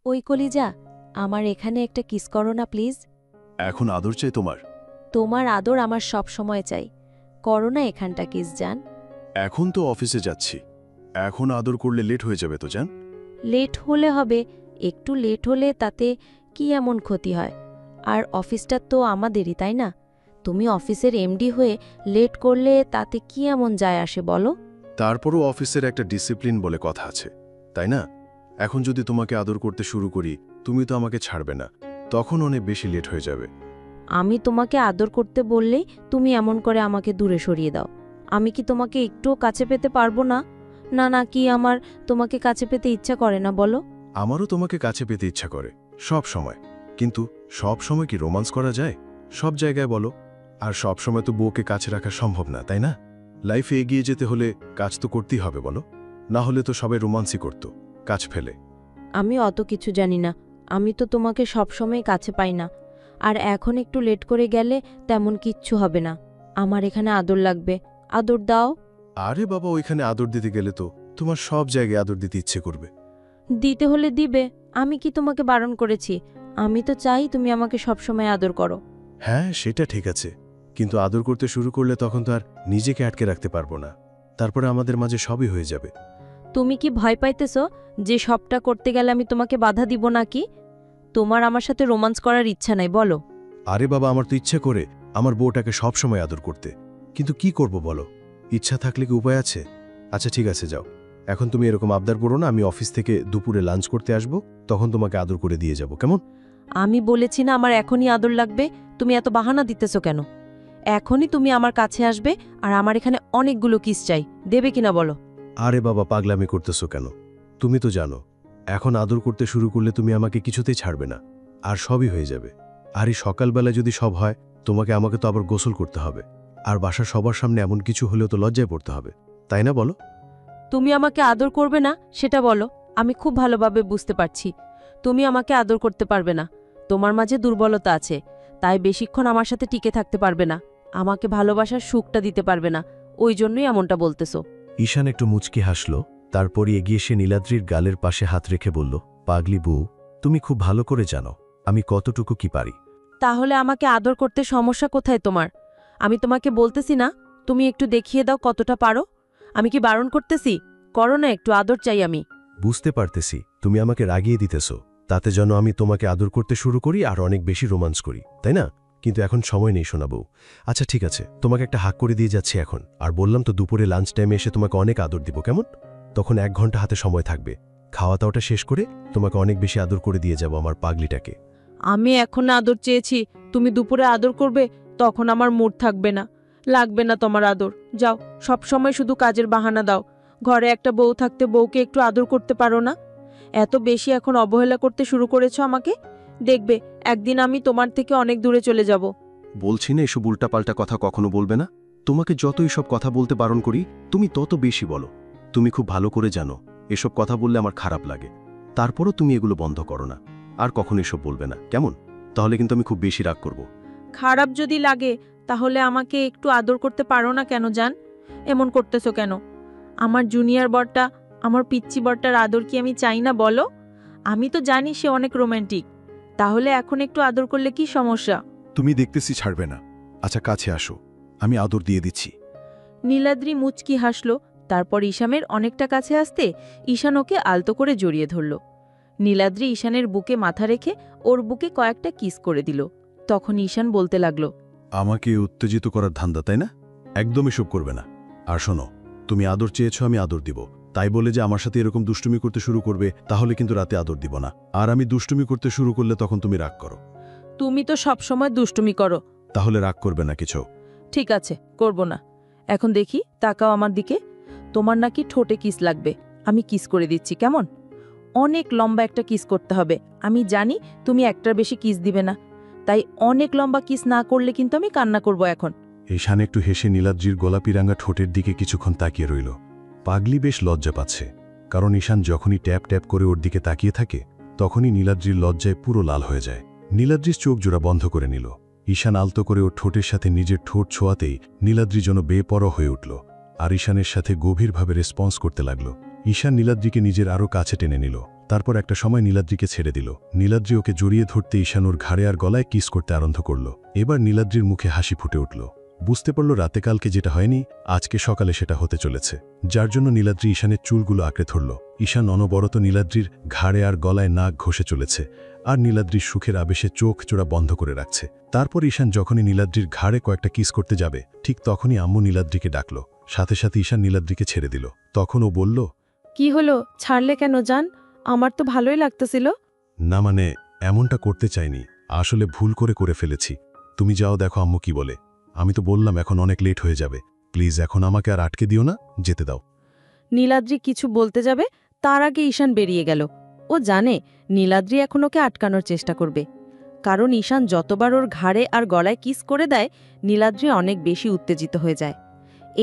ওই কলিজা, আমার এখানে একটা কিস করো না প্লিজ। এখন আদর চাই তোমার? তোমার আদর আমার সব সময় চাই, করো না এখানটা কিস জান। এখন তো অফিসে যাচ্ছি, এখন আদর করলে লেট হয়ে যাবে তো জান। লেট হলে হবে, একটু লেট হলে তাতে কি এমন ক্ষতি হয়? আর অফিসটা তো আমাদেরই, তাই না? তুমি অফিসের এমডি হয়ে লেট করলে তাতে কি এমন যায় আসে বলো? তারপরও অফিসের একটা ডিসিপ্লিন বলে কথা আছে, তাই না? এখন যদি তোমাকে আদর করতে শুরু করি, তুমি তো আমাকে ছাড়বে না, তখন অনেক বেশি লেট হয়ে যাবে। আমি তোমাকে আদর করতে বললেই তুমি এমন করে আমাকে দূরে সরিয়ে দাও। আমি কি তোমাকে একটুও কাছে পেতে পারবো না? না না, কি আমার তোমাকে কাছে পেতে ইচ্ছা করে না বলো? আমারও তোমাকে কাছে পেতে ইচ্ছা করে, সব সময়। কিন্তু সব সময় কি রোমান্স করা যায়? সব জায়গায় বলো। আর সব সময় তো বউকে কাছে রাখা সম্ভব না, তাই না? লাইফে এগিয়ে যেতে হলে কাজ তো করতেই হবে বলো, না হলে তো সবাই রোমান্সই করত, কাজ ফেলে। আমি অত কিছু জানি না, আমি তো তোমাকে সবসময় কাছে পাই না। আর এখন একটু লেট করে গেলে তেমন কিচ্ছু হবে না। আমার এখানে আদর লাগবে, আদর দাও। আরে বাবা, ওইখানে আদর দিতে গেলে তো তোমার সব জায়গায় আদর দিতে ইচ্ছে করবে। দিতে হলে দিবে, আমি কি তোমাকে বারণ করেছি? আমি তো চাই তুমি আমাকে সবসময় আদর করো। হ্যাঁ, সেটা ঠিক আছে, কিন্তু আদর করতে শুরু করলে তখন তো আর নিজেকে আটকে রাখতে পারবো না, তারপরে আমাদের মাঝে সবই হয়ে যাবে। তুমি কি ভয় পাইতেছ যে সবটা করতে গেলে আমি তোমাকে বাধা দিব নাকি? তোমার আমার সাথে রোমান্স করার ইচ্ছা নাই বলো? আরে বাবা, আমার তো ইচ্ছে করে আমার বউটাকে সবসময় আদর করতে, কিন্তু কি করব বলো? ইচ্ছা থাকলে কি উপায় আছে? আচ্ছা ঠিক আছে, যাও, এখন তুমি এরকম আবদার করো না। আমি অফিস থেকে দুপুরে লাঞ্চ করতে আসব, তখন তোমাকে আদর করে দিয়ে যাব, কেমন? আমি বলেছি না আমার এখনই আদর লাগবে, তুমি এত বাহানা দিতেছ কেন? এখনই তুমি আমার কাছে আসবে, আর আমার এখানে অনেকগুলো কিস চাই, দেবে কিনা বলো? আরে বাবা, পাগলামি করতেছো কেন? তুমি তো জানো এখন আদর করতে শুরু করলে তুমি আমাকে কিছুতেই ছাড়বে না, আর সবই হয়ে যাবে। আর এই সকালবেলা যদি সব হয়, আমাকে তো আবার গোসল করতে হবে, আর বাসার সবার সামনে এমন কিছু হলেও তো লজ্জায় পড়তে হবে, তাই না বলো? তুমি আমাকে আদর করবে না সেটা বলো। আমি খুব ভালোভাবে বুঝতে পারছি তুমি আমাকে আদর করতে পারবে না। তোমার মাঝে দুর্বলতা আছে, তাই বেশিক্ষণ আমার সাথে টিকে থাকতে পারবে না, আমাকে ভালোবাসার সুখটা দিতে পারবে না, ওই জন্যই এমনটা বলতেছো। ঈশান একটু মুচকি হাসল, তারপরই এগিয়ে সে নীলাদ্রির গালের পাশে হাত রেখে বলল, পাগলি বউ, তুমি খুব ভালো করে জানো আমি কতটুকু কি পারি। তাহলে আমাকে আদর করতে সমস্যা কোথায় তোমার? আমি তোমাকে বলতেছি না তুমি একটু দেখিয়ে দাও কতটা পারো? আমি কি বারণ করতেছি? করো না, একটু আদর চাই আমি। বুঝতে পারতেছি তুমি আমাকে রাগিয়ে দিতেছো, তাতে যেন আমি তোমাকে আদর করতে শুরু করি আর অনেক বেশি রোমান্স করি, তাই না? কিন্তু এখন সময় নেই শোনাবো। আচ্ছা ঠিক আছে, তোমাকে একটা হাক করে দিয়ে যাচ্ছি এখন, আর বললাম তো দুপুরে লাঞ্চ টাইমে এসে তোমাকে অনেক আদর দিব, কেমন? তখন 1 ঘন্টা হাতে সময় থাকবে, খাওয়া দাওয়াটা শেষ করে তোমাকে অনেক বেশি আদর করে দিয়ে যাব আমার পাগলিটাকে। আমি এখন আদর চেয়েছি, তুমি দুপুরে আদর করবে, তখন আমার মুড থাকবে না, লাগবে না তোমার আদর। যাও, সব সময় শুধু কাজের বাহানা দাও। ঘরে একটা বউ থাকতে বউকে একটু আদর করতে পারো না? এত বেশি এখন অবহেলা করতে শুরু করেছো আমাকে, দেখবে একদিন আমি তোমার থেকে অনেক দূরে চলে যাব। বলছি না এসব উল্টাপাল্টা কথা কখনো বলবে না। তোমাকে যত এসব কথা বলতে বারণ করি, তুমি তত বেশি বলো। তুমি খুব ভালো করে জানো এসব কথা বললে আমার খারাপ লাগে, তারপরও তুমি এগুলো বন্ধ করো না। আর কখনো এসব বলবে না, কেমন? তাহলে কিন্তু আমি খুব বেশি রাগ করব। খারাপ যদি লাগে তাহলে আমাকে একটু আদর করতে পারো না কেন জান? এমন করতেছো কেন? আমার জুনিয়র বরটা, আমার পিচ্চি বরটার আদর কি আমি চাই না বলো? আমি তো জানি সে অনেক রোম্যান্টিক, তাহলে এখন একটু আদর করলে কি সমস্যা? তুমি দেখতেছি ছাড়বে না। আচ্ছা কাছে আসো, আমি আদর দিয়ে দিচ্ছি। নীলাদ্রি মুচকি হাসল, তারপর ঈশানের অনেকটা কাছে আসতে ঈশান ওকে আলতো করে জড়িয়ে ধরল। নীলাদ্রি ঈশানের বুকে মাথা রেখে ওর বুকে কয়েকটা কিস করে দিল। তখন ঈশান বলতে লাগলো, আমাকে উত্তেজিত করার ধান্দা, তাই না? একদম এসব করবে না। আর শোনো, তুমি আদর চেয়েছো, আমি আদর দিব, তাই বলে যে আমার সাথে এরকম দুষ্টুমি করতে শুরু করবে, তাহলে কিন্তু রাতে আদর দিব না। আর আমি দুষ্টুমি করতে শুরু করলে তখন তুমি রাগ করো। তুমি তো সবসময় দুষ্টুমি করো। তাহলে রাগ করবে না কিছু? ঠিক আছে, করব না। এখন দেখি, তাকাও আমার দিকে। তোমার নাকি ঠোঁটে কিস লাগবে, আমি কিস করে দিচ্ছি, কেমন? অনেক লম্বা একটা কিস করতে হবে, আমি জানি তুমি একটার বেশি কিস দিবে না, তাই অনেক লম্বা কিস না করলে কিন্তু আমি কান্না করব এখন। ঈশান একটু হেসে নীলাদ্রির গোলাপি রাঙা ঠোঁটের দিকে কিছুক্ষণ তাকিয়ে রইল। পাগলি বেশ লজ্জা পাচ্ছে, কারণ ঈশান যখনই ট্যাপ ট্যাপ করে ওর দিকে তাকিয়ে থাকে, তখনই নীলাদ্রির লজ্জায় পুরো লাল হয়ে যায়। নীলাদ্রির চোখ জোড়া বন্ধ করে নিল। ঈশান আলতো করে ওর ঠোঁটের সাথে নিজের ঠোঁট ছোঁয়াতেই নীলাদ্রি যেন বেপরোয়া হয়ে উঠল, আর ঈশানের সাথে গভীরভাবে রেসপন্স করতে লাগল। ঈশান নীলাদ্রিকে নিজের আরও কাছে টেনে নিল, তারপর একটা সময় নীলাদ্রিকে ছেড়ে দিল। নীলাদ্রি ওকে জড়িয়ে ধরতে ঈশান ওর ঘাড়ে আর গলায় কিস করতে আরম্ভ করল। এবার নীলাদ্রির মুখে হাসি ফুটে উঠল। বুঝতে পারল রাতে কালকে যেটা হয়নি, আজকে সকালে সেটা হতে চলেছে, যার জন্য নীলাদ্রি ঈশানের চুলগুলো আঁকড়ে ধরল। ঈশান অনবরত নীলাদ্রির ঘাড়ে আর গলায় নাক ঘষে চলেছে, আর নীলাদ্রির সুখের আবেশে চোখ জোড়া বন্ধ করে রাখছে। তারপর ঈশান যখনই নীলাদ্রির ঘাড়ে কয়েকটা কিস করতে যাবে, ঠিক তখনই আম্মু নীলাদ্রিকে ডাকল। সাথে সাথে ঈশান নীলাদ্রিকে ছেড়ে দিল। তখন ও বলল, কি হলো, ছাড়লে কেন জান? আমার তো ভালোই লাগতেছিল। না মানে এমনটা করতে চাইনি, আসলে ভুল করে ফেলেছি। তুমি যাও, দেখো আম্মু কি বলে। আমি তো বললাম এখন অনেক লেট হয়ে যাবে, প্লিজ এখন আমাকে আর আটকে দিও না, যেতে দাও। নীলাদ্রি কিছু বলতে যাবে, তার আগে ঈশান বেরিয়ে গেল। ও জানে নীলাদ্রি এখন ওকে আটকানোর চেষ্টা করবে, কারণ ঈশান যতবার ওর ঘাড়ে আর গলায় কিস করে দেয়, নীলাদ্রি অনেক বেশি উত্তেজিত হয়ে যায়।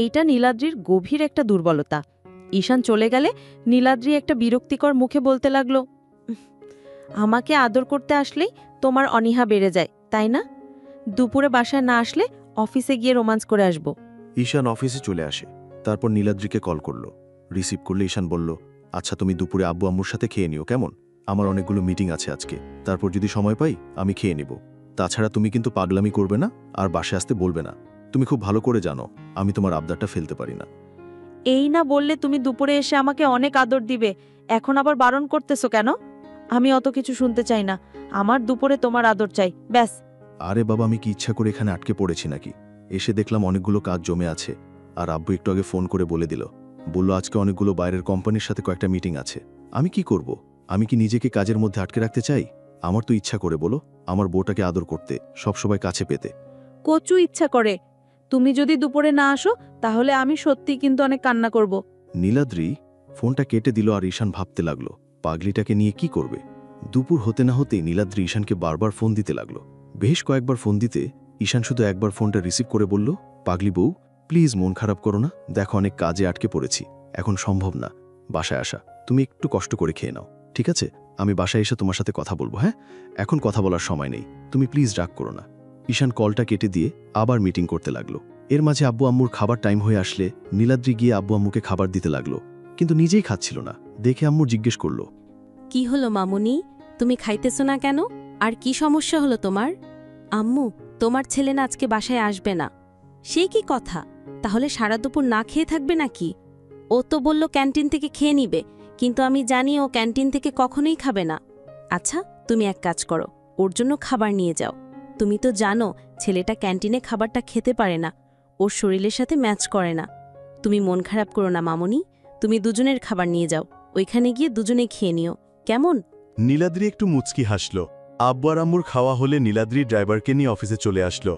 এইটা নীলাদ্রির গভীর একটা দুর্বলতা। ঈশান চলে গেলে নীলাদ্রি একটা বিরক্তিকর মুখে বলতে লাগলো, আমাকে আদর করতে আসলেই তোমার অনীহা বেড়ে যায়, তাই না? দুপুরে বাসায় না আসলে অফিসে গিয়ে রোমান্স করে আসব। ঈশান অফিসে চলে আসে। তারপর নীলাদ্রিকে কল করল। রিসিভ করলে ঈশান বলল, আচ্ছা তুমি দুপুরে আব্বু আম্মুর সাথে খেয়ে নিও, কেমন? আমার অনেকগুলো মিটিং আছে আজকে, তারপর যদি সময় পাই আমি খেয়ে নিব। তাছাড়া তুমি কিন্তু পাগলামি করবে না আর বাসায় আসতে বলবে না। তুমি খুব ভালো করে জানো আমি তোমার আবদারটা ফেলতে পারি না। এই না বললে তুমি দুপুরে এসে আমাকে অনেক আদর দিবে, এখন আবার বারণ করতেছো কেন? আমি অত কিছু শুনতে চাই না, আমার দুপুরে তোমার আদর চাই, ব্যাস। আরে বাবা, আমি কি ইচ্ছা করে এখানে আটকে পড়েছি নাকি? এসে দেখলাম অনেকগুলো কাজ জমে আছে, আর আব্বু একটু আগে ফোন করে বলে দিল, বলল আজকে অনেকগুলো বাইরের কোম্পানির সাথে কয়েকটা মিটিং আছে। আমি কি করব? আমি কি নিজেকে কাজের মধ্যে আটকে রাখতে চাই? আমার তো ইচ্ছা করে বলো আমার বউটাকে আদর করতে, সবসময় কাছে পেতে। কচু ইচ্ছা করে। তুমি যদি দুপুরে না আসো তাহলে আমি সত্যি কিন্তু অনেক কান্না করব। নীলাদ্রি ফোনটা কেটে দিল, আর ঈশান ভাবতে লাগলো পাগলিটাকে নিয়ে কি করবে। দুপুর হতে না হতেই নীলাদ্রি ঈশানকে বারবার ফোন দিতে লাগলো। বেশ কয়েকবার ফোন দিতে ঈশান শুধু একবার ফোনটা রিসিভ করে বলল, পাগলি বউ প্লিজ মন খারাপ করো না, দেখো অনেক কাজে আটকে পড়েছি, এখন সম্ভব না বাসায় আসা, তুমি একটু কষ্ট করে খেয়ে নাও, ঠিক আছে? আমি বাসায় এসে তোমার সাথে কথা বলবো, হ্যাঁ? এখন কথা বলার সময় নেই, তুমি প্লিজ রাগ করো না। ঈশান কলটা কেটে দিয়ে আবার মিটিং করতে লাগলো। এর মাঝে আব্বু আম্মুর খাবার টাইম হয়ে আসলে নীলাদ্রি গিয়ে আব্বু আম্মুকে খাবার দিতে লাগলো, কিন্তু নিজেই খাচ্ছিল না। দেখে আম্মুর জিজ্ঞেস করলো, কি হলো মামুনি, তুমি খাইতেছো না কেন? আর কি সমস্যা হলো তোমার? আম্মু, তোমার ছেলে না আজকে বাসায় আসবে না। সে কি কথা? তাহলে সারা দুপুর না খেয়ে থাকবে নাকি? ও তো বলল ক্যান্টিন থেকে খেয়ে নিবে, কিন্তু আমি জানি ও ক্যান্টিন থেকে কখনোই খাবে না। আচ্ছা, তুমি এক কাজ করো, ওর জন্য খাবার নিয়ে যাও। তুমি তো জানো ছেলেটা ক্যান্টিনে খাবারটা খেতে পারে না, ওর শরীরের সাথে ম্যাচ করে না। তুমি মন খারাপ করো না মামুনি, তুমি দুজনের খাবার নিয়ে যাও, ওইখানে গিয়ে দুজনে খেয়ে নিও, কেমন? নীলাদ্রি একটু মুচকি হাসল। আব্বু আর আম্মুর খাওয়া হলে নীলাদ্রি ড্রাইভারকে নিয়ে অফিসে চলে আসলো।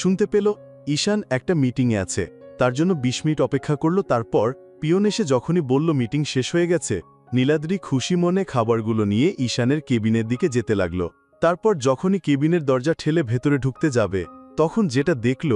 শুনতে পেল ঈশান একটা মিটিংয়ে আছে, তার জন্য ২০ মিনিট অপেক্ষা করল। তারপর পিয়ন এসে যখনই বলল মিটিং শেষ হয়ে গেছে, নীলাদ্রি খুশি মনে খাবারগুলো নিয়ে ঈশানের কেবিনের দিকে যেতে লাগল। তারপর যখনই কেবিনের দরজা ঠেলে ভেতরে ঢুকতে যাবে, তখন যেটা দেখল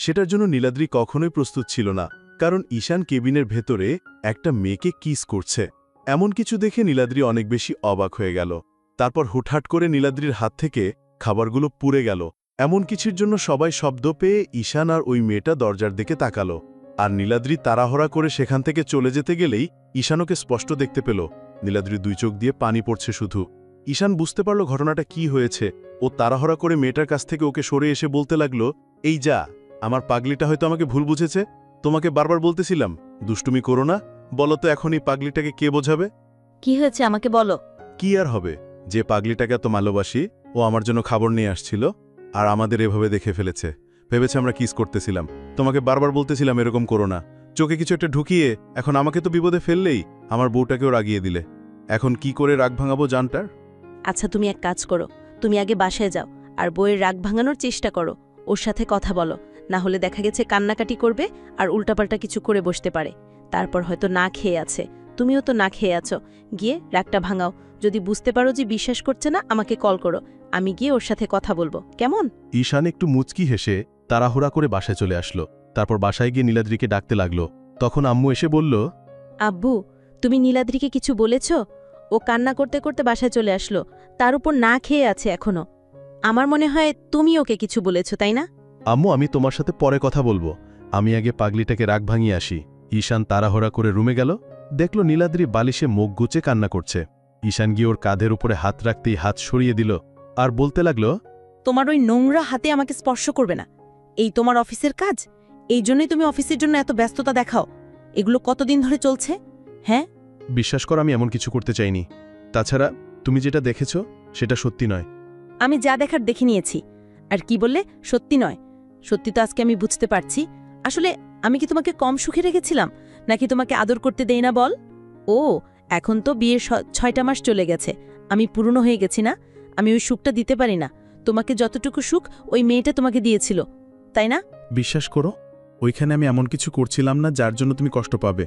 সেটার জন্য নীলাদ্রি কখনোই প্রস্তুত ছিল না, কারণ ঈশান কেবিনের ভেতরে একটা মেয়েকে কিস করছে। এমন কিছু দেখে নীলাদ্রি অনেক বেশি অবাক হয়ে গেল। তারপর হুটহাট করে নীলাদ্রির হাত থেকে খাবারগুলো পুড়ে গেল। এমন কিছুর জন্য সবাই শব্দ পেয়ে ঈশান আর ওই মেয়েটা দরজার দিকে তাকালো, আর নীলাদ্রি তাড়াহড়া করে সেখান থেকে চলে যেতে গেলেই ঈশান ওকে স্পষ্ট দেখতে পেল। নীলাদ্রির দুই চোখ দিয়ে পানি পড়ছে শুধু। ঈশান বুঝতে পারল ঘটনাটা কি হয়েছে। ও তাড়াহড়া করে মেয়েটার কাছ থেকে ওকে সরে এসে বলতে লাগলো, এই যা, আমার পাগলিটা হয়তো আমাকে ভুল বুঝেছে, তোমাকে বারবার বলতেছিলাম দুষ্টুমি করো না, বলো তো এখন এই পাগলিটাকে কে বোঝাবে? কি হয়েছে আমাকে বলো। কি আর হবে, যে পাগলিটাকে এত ভালোবাসি ও আমার জন্য খাবার নিয়ে আসছিল, আর আমাদের এভাবে দেখে ফেলেছে, ভেবেছে আমরা কিস করতেছিলাম। তোমাকে বারবার বলতেছিলাম এরকম করো না, চোখে কিছু একটা ঢুকিয়ে এখন আমাকে তো বিপদে ফেললেই, আমার বউটাকেও রাগিয়ে দিলে। এখন কি করে রাগ ভাঙাবো জানটার? আচ্ছা, তুমি এক কাজ করো, তুমি আগে বাসায় যাও আর বইয়ের রাগ ভাঙানোর চেষ্টা করো, ওর সাথে কথা বলো, না হলে দেখা গেছে কান্নাকাটি করবে আর উল্টাপাল্টা কিছু করে বসতে পারে। তারপর হয়তো না খেয়ে আছে, তুমিও তো না খেয়ে আছো, গিয়ে রাগটা ভাঙাও। যদি বুঝতে পারো যে বিশ্বাস করছে না, আমাকে কল করো, আমি গিয়ে ওর সাথে কথা বলবো, কেমন? ঈশান একটু মুচকি হেসে তাড়াহুড়া করে বাসায় চলে আসলো। তারপর বাসায় গিয়ে নীলাদ্রিকে ডাকতে লাগলো। তখন আম্মু এসে বলল, আব্বু, তুমি নীলাদ্রিকে কিছু বলেছ? ও কান্না করতে করতে বাসায় চলে আসলো, তার উপর না খেয়ে আছে এখনো। আমার মনে হয় তুমি ওকে কিছু বলেছ, তাই না? আম্মু আমি তোমার সাথে পরে কথা বলবো, আমি আগে পাগলিটাকে রাগ ভাঙিয়ে আসি। ঈশান তাড়াহুড়া করে রুমে গেল, দেখল নীলাদ্রি বালিশে মুখ গুচে কান্না করছে। ঈশান গিয়ে ওর কাঁধের উপরে হাত রাখতেই হাত সরিয়ে দিল আর বলতে লাগলো, তোমার ওই নোংরা হাতে আমাকে স্পর্শ করবে না। এই তোমার অফিসের কাজ? এই জন্যই তুমি অফিসের জন্য এত ব্যস্ততা দেখাও? এগুলো কতদিন ধরে চলছে? হ্যাঁ, বিশ্বাস কর আমি এমন কিছু করতে চাইনি। তাছাড়া তুমি যেটা দেখেছ সেটা সত্যি নয়। আমি যা দেখার দেখে নিয়েছি। আর কি বললে সত্যি নয়? সত্যি তো আজকে আমি বুঝতে পারছি। আসলে আমি কি তোমাকে কম সুখে রেখেছিলাম, নাকি তোমাকে আদর করতে দেই না বল? ও, এখন তো বিয়ের 6টা মাস চলে গেছে। আমি পুরনো হয়ে গেছি না? আমি ওই সুখটা দিতে পারি না। তোমাকে যতটুকু সুখ ওই মেয়েটা তোমাকে দিয়েছিল, তাই না? বিশ্বাস করো, ওইখানে আমি এমন কিছু করছিলাম না যার জন্য তুমি কষ্ট পাবে।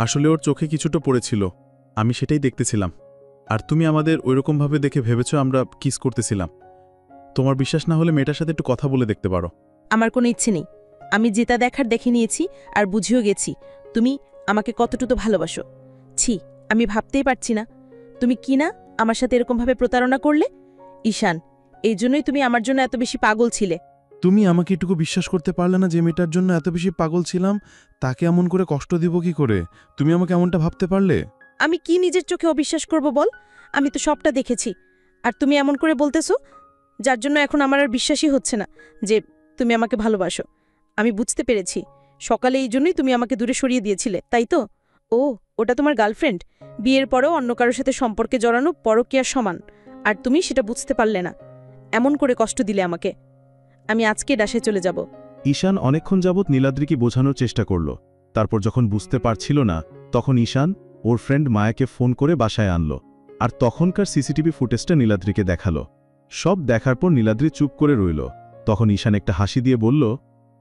আসলে ওর চোখে কিছুটা পড়েছিল, আমি সেটাই দেখতেছিলাম। আর তুমি আমাদের ওইরকমভাবে দেখে ভেবেছ আমরা কিস করতেছিলাম। তোমার বিশ্বাস না হলে মেয়েটার সাথে একটু কথা বলে দেখতে পারো। আমার কোনো ইচ্ছে নেই। আমি যেটা দেখার দেখে নিয়েছি আর বুঝিও গেছি তুমি আমাকে কতটুকু ভালোবাসো। ছি, আমি ভাবতেই পারছি না তুমি কি না আমার সাথে এরকমভাবে প্রতারণা করলে। ঈশান, এই জন্যই তুমি আমার জন্য এত বেশি পাগল ছিলে। তুমি আমাকে এটুকু বিশ্বাস করতে পারলে না যে মেয়েটার জন্য এত বেশি পাগল ছিলাম? তাকে এমন করে কষ্ট দিব কি করে? তুমি আমাকে এমনটা ভাবতে পারলে? আমি কি নিজের চোখে অবিশ্বাস করব বল? আমি তো সবটা দেখেছি। আর তুমি এমন করে বলতেছো, যার জন্য এখন আমার আর বিশ্বাসই হচ্ছে না যে তুমি আমাকে ভালোবাসো। আমি বুঝতে পেরেছি, সকালে এই জন্যই তুমি আমাকে দূরে সরিয়ে দিয়েছিলে, তাই তো? ও, ওটা তোমার গার্লফ্রেন্ড। বিয়ের পরেও অন্য কারোর সাথে সম্পর্কে জড়ানো পরকীয়ার সমান। আর তুমি সেটা বুঝতে পারলে না, এমন করে কষ্ট দিলে আমাকে। আমি আজকে ডাসে চলে যাব। ঈশান অনেকক্ষণ যাবৎ নীলাদ্রিকে বোঝানোর চেষ্টা করল। তারপর যখন বুঝতে পারছিল না, তখন ঈশান ওর ফ্রেন্ড মায়াকে ফোন করে বাসায় আনল। আর তখনকার সিসিটিভি ফুটেজটা নীলাদ্রিকে দেখালো। সব দেখার পর নীলাদ্রি চুপ করে রইল। তখন ঈশান একটা হাসি দিয়ে বলল,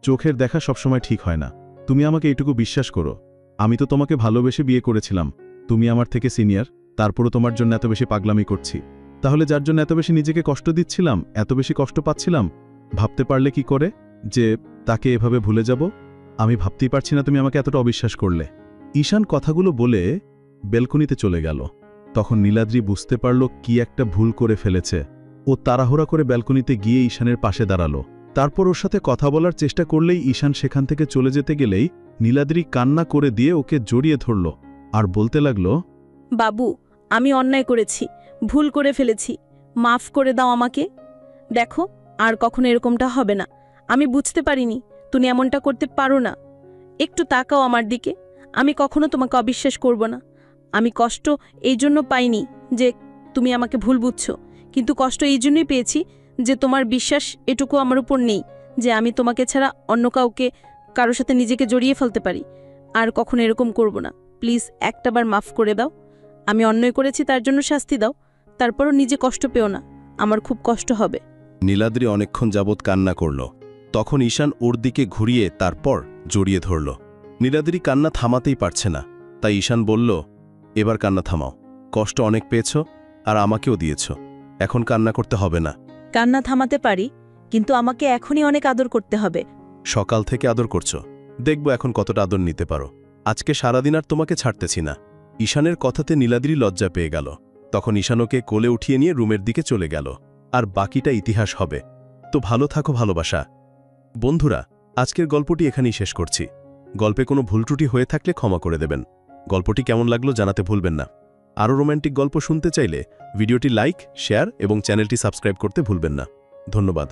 চোখের দেখা সবসময় ঠিক হয় না। তুমি আমাকে এইটুকু বিশ্বাস করো, আমি তো তোমাকে ভালোবেসে বিয়ে করেছিলাম। তুমি আমার থেকে সিনিয়র, তারপরও তোমার জন্য এত বেশি পাগলামি করছি। তাহলে যার জন্য এত বেশি নিজেকে কষ্ট দিচ্ছিলাম, এত বেশি কষ্ট পাচ্ছিলাম, ভাবতে পারলে কি করে যে তাকে এভাবে ভুলে যাব? আমি ভাবতেই পারছি না তুমি আমাকে এতটা অবিশ্বাস করলে। ঈশান কথাগুলো বলে বেলকনিতে চলে গেল। তখন নীলাদ্রি বুঝতে পারল কি একটা ভুল করে ফেলেছে। ও তাড়াহুড়া করে ব্যালকনিতে গিয়ে ঈশানের পাশে দাঁড়ালো। তারপর ওর সাথে কথা বলার চেষ্টা করলেই ঈশান সেখান থেকে চলে যেতে গেলেই নীলাদ্রি কান্না করে দিয়ে ওকে জড়িয়ে ধরল আর বলতে লাগল, বাবু, আমি অন্যায় করেছি, ভুল করে ফেলেছি, মাফ করে দাও আমাকে। দেখো, আর কখনো এরকমটা হবে না। আমি বুঝতে পারিনি তুমি এমনটা করতে পারো না। একটু তাকাও আমার দিকে। আমি কখনো তোমাকে অবিশ্বাস করব না। আমি কষ্ট এই জন্য পাইনি যে তুমি আমাকে ভুল বুঝছো, কিন্তু কষ্ট এই জন্যই পেয়েছি যে তোমার বিশ্বাস এটুকু আমার উপর নেই যে আমি তোমাকে ছাড়া অন্য কারোর সাথে নিজেকে জড়িয়ে ফেলতে পারি। আর কখনো এরকম করব না। প্লিজ একটাবার মাফ করে দাও। আমি অন্যায় করেছি, তার জন্য শাস্তি দাও। তারপরও নিজে কষ্ট পেও না, আমার খুব কষ্ট হবে। নীলাদ্রি অনেকক্ষণ যাবৎ কান্না করল। তখন ঈশান ওর দিকে ঘুরিয়ে তারপর জড়িয়ে ধরল। নীলাদ্রি কান্না থামাতেই পারছে না, তাই ঈশান বলল, এবার কান্না থামাও। কষ্ট অনেক পেয়েছ আর আমাকেও দিয়েছ, এখন কান্না করতে হবে না। কান্না থামাতে পারি, কিন্তু আমাকে এখনই অনেক আদর করতে হবে। সকাল থেকে আদর করছো, দেখব এখন কতটা আদর নিতে পারো। আজকে সারাদিন আর তোমাকে ছাড়তেছি না। ঈশানের কথাতে নীলাদ্রি লজ্জা পেয়ে গেল। তখন ঈশান ওকে কোলে উঠিয়ে নিয়ে রুমের দিকে চলে গেল। আর বাকিটা ইতিহাস হবে। তো ভালো থাকো ভালোবাসা। বন্ধুরা, আজকের গল্পটি এখানেই শেষ করছি। গল্পে কোনো ভুল ত্রুটি হয়ে থাকলে ক্ষমা করে দেবেন। গল্পটি কেমন লাগলো জানাতে ভুলবেন না। আরও রোম্যান্টিক গল্প শুনতে চাইলে ভিডিওটি লাইক, শেয়ার এবং চ্যানেলটি সাবস্ক্রাইব করতে ভুলবেন না। ধন্যবাদ।